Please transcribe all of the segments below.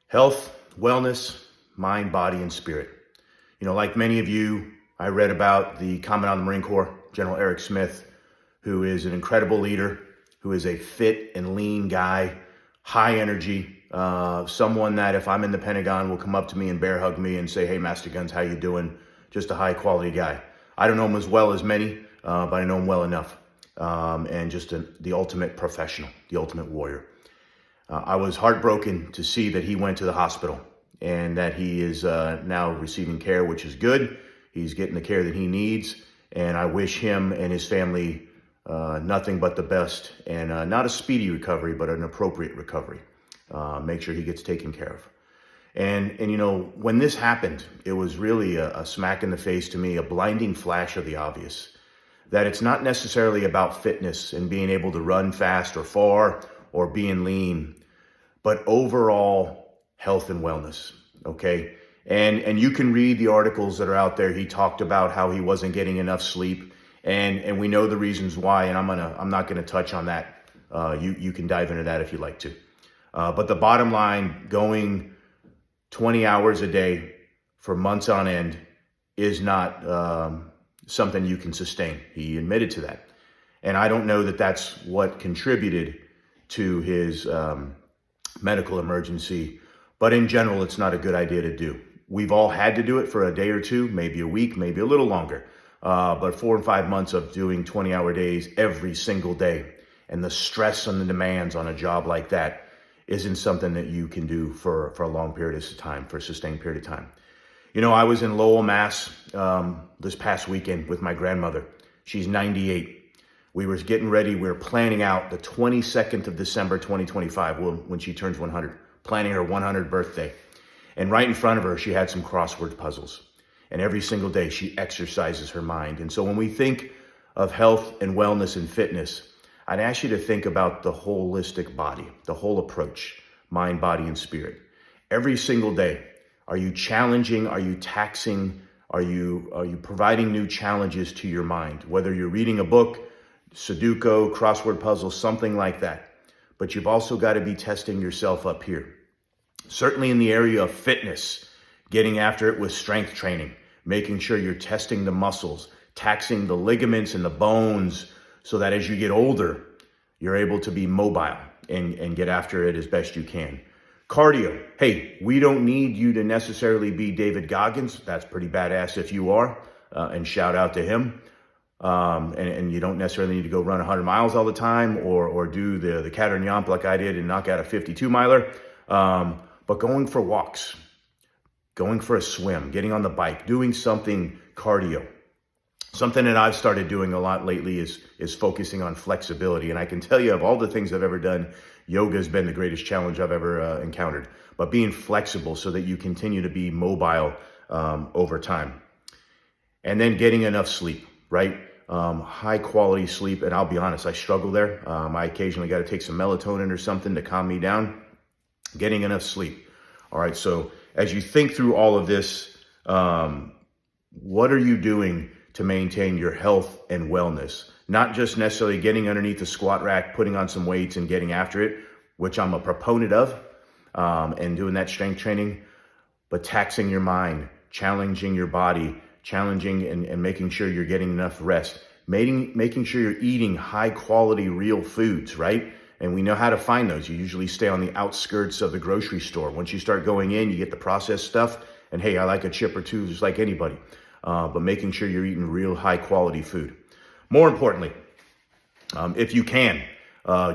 Health, wellness, mind, body, and spirit. Like many of you, I read about the Commandant of the Marine Corps, General Eric Smith, who is an incredible leader, who is a fit and lean guy, high energy, someone that if I'm in the Pentagon will come up to me and bear hug me and say, "Hey, Master Guns, how you doing?" Just a high quality guy. I don't know him as well as many, but I know him well enough. And just the ultimate professional, the ultimate warrior. I was heartbroken to see that he went to the hospital and that he is now receiving care, which is good. He's getting the care that he needs. And I wish him and his family nothing but the best, and not a speedy recovery, but an appropriate recovery. Make sure he gets taken care of. And when this happened, it was really a smack in the face to me, a blinding flash of the obvious, that it's not necessarily about fitness and being able to run fast or far or being lean, but overall health and wellness, okay? And you can read the articles that are out there. He talked about how he wasn't getting enough sleep, and we know the reasons why, and I'm not gonna touch on that. You can dive into that if you'd like to. But the bottom line, going 20 hours a day for months on end is not something you can sustain. He admitted to that. And I don't know that that's what contributed to his medical emergency, but in general, it's not a good idea to do. We've all had to do it for a day or two, maybe a week, maybe a little longer, but 4 and 5 months of doing 20-hour days every single day, and the stress and the demands on a job like that isn't something that you can do for a long period of time, for a sustained period of time. I was in Lowell, Mass this past weekend with my grandmother. She's 98. We were getting ready. We were planning out the 22nd of December, 2025, when she turns 100, planning her 100th birthday. And right in front of her, she had some crossword puzzles. And every single day, she exercises her mind. And so when we think of health and wellness and fitness, I'd ask you to think about the holistic body, the whole approach, mind, body, and spirit. Every single day, are you challenging? Are you taxing? Are you providing new challenges to your mind? Whether you're reading a book, Sudoku, crossword puzzle, something like that. But you've also got to be testing yourself up here. Certainly in the area of fitness, getting after it with strength training, making sure you're testing the muscles, taxing the ligaments and the bones so that as you get older, you're able to be mobile and get after it as best you can. Cardio. Hey, we don't need you to necessarily be David Goggins. That's pretty badass if you are, and shout out to him. And you don't necessarily need to go run 100 miles all the time or do the cat and yomp like I did and knock out a 52 miler. But going for walks, going for a swim, getting on the bike, doing something cardio. Something that I've started doing a lot lately is focusing on flexibility. And I can tell you, of all the things I've ever done, yoga has been the greatest challenge I've ever encountered. But being flexible so that you continue to be mobile over time. And then getting enough sleep, right? High quality sleep. And I'll be honest, I struggle there. I occasionally got to take some melatonin or something to calm me down. Getting enough sleep. All right. So as you think through all of this, what are you doing to maintain your health and wellness? Not just necessarily getting underneath the squat rack, putting on some weights and getting after it, which I'm a proponent of, and doing that strength training, but taxing your mind, challenging your body, challenging and making sure you're getting enough rest, making sure you're eating high quality real foods, right? And we know how to find those. You usually stay on the outskirts of the grocery store. Once you start going in, you get the processed stuff, and hey, I like a chip or two just like anybody. But making sure you're eating real high quality food. More importantly, if you can,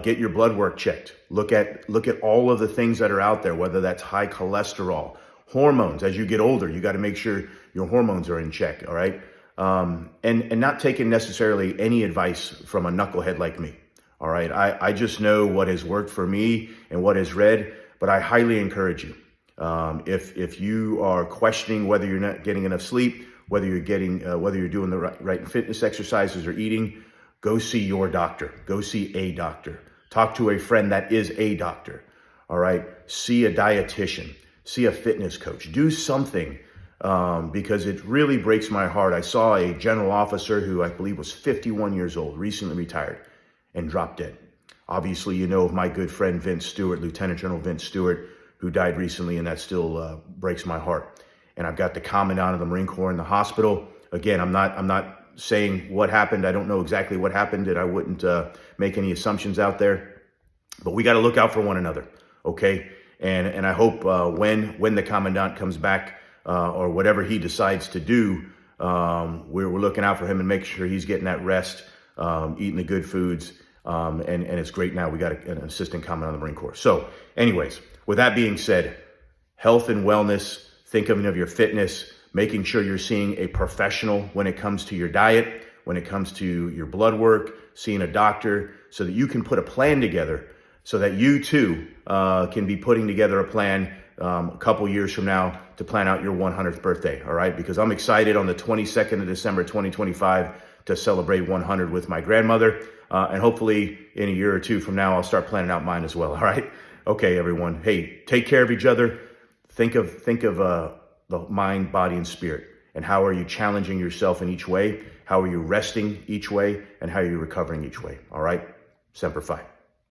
get your blood work checked. Look at all of the things that are out there, whether that's high cholesterol, hormones. As you get older, you got to make sure your hormones are in check, all right? And not taking necessarily any advice from a knucklehead like me, all right? I just know what has worked for me and what has read, but I highly encourage you. If you are questioning whether you're not getting enough sleep, whether you're doing the right fitness exercises or eating, go see your doctor. Go see a doctor. Talk to a friend that is a doctor. All right. See a dietitian. See a fitness coach. Do something because it really breaks my heart. I saw a general officer who I believe was 51 years old, recently retired, and dropped dead. Obviously, you know of my good friend Vince Stewart, Lieutenant General Vince Stewart, who died recently, and that still breaks my heart. And I've got the Commandant of the Marine Corps in the hospital. Again, I'm not saying what happened. I don't know exactly what happened, and I wouldn't make any assumptions out there. But we got to look out for one another, okay? And I hope when the Commandant comes back or whatever he decides to do, we're looking out for him and making sure he's getting that rest, eating the good foods, and it's great now. We got an assistant commandant of the Marine Corps. So anyways, with that being said, health and wellness, think of your fitness, making sure you're seeing a professional when it comes to your diet, when it comes to your blood work, seeing a doctor, so that you can put a plan together, so that you too can be putting together a plan a couple years from now to plan out your 100th birthday, all right? Because I'm excited on the 22nd of December, 2025 to celebrate 100 with my grandmother. And hopefully in a year or two from now, I'll start planning out mine as well, all right? Okay, everyone. Hey, take care of each other. Think of the mind, body, and spirit. And how are you challenging yourself in each way? How are you resting each way? And how are you recovering each way? All right? Semper Fi.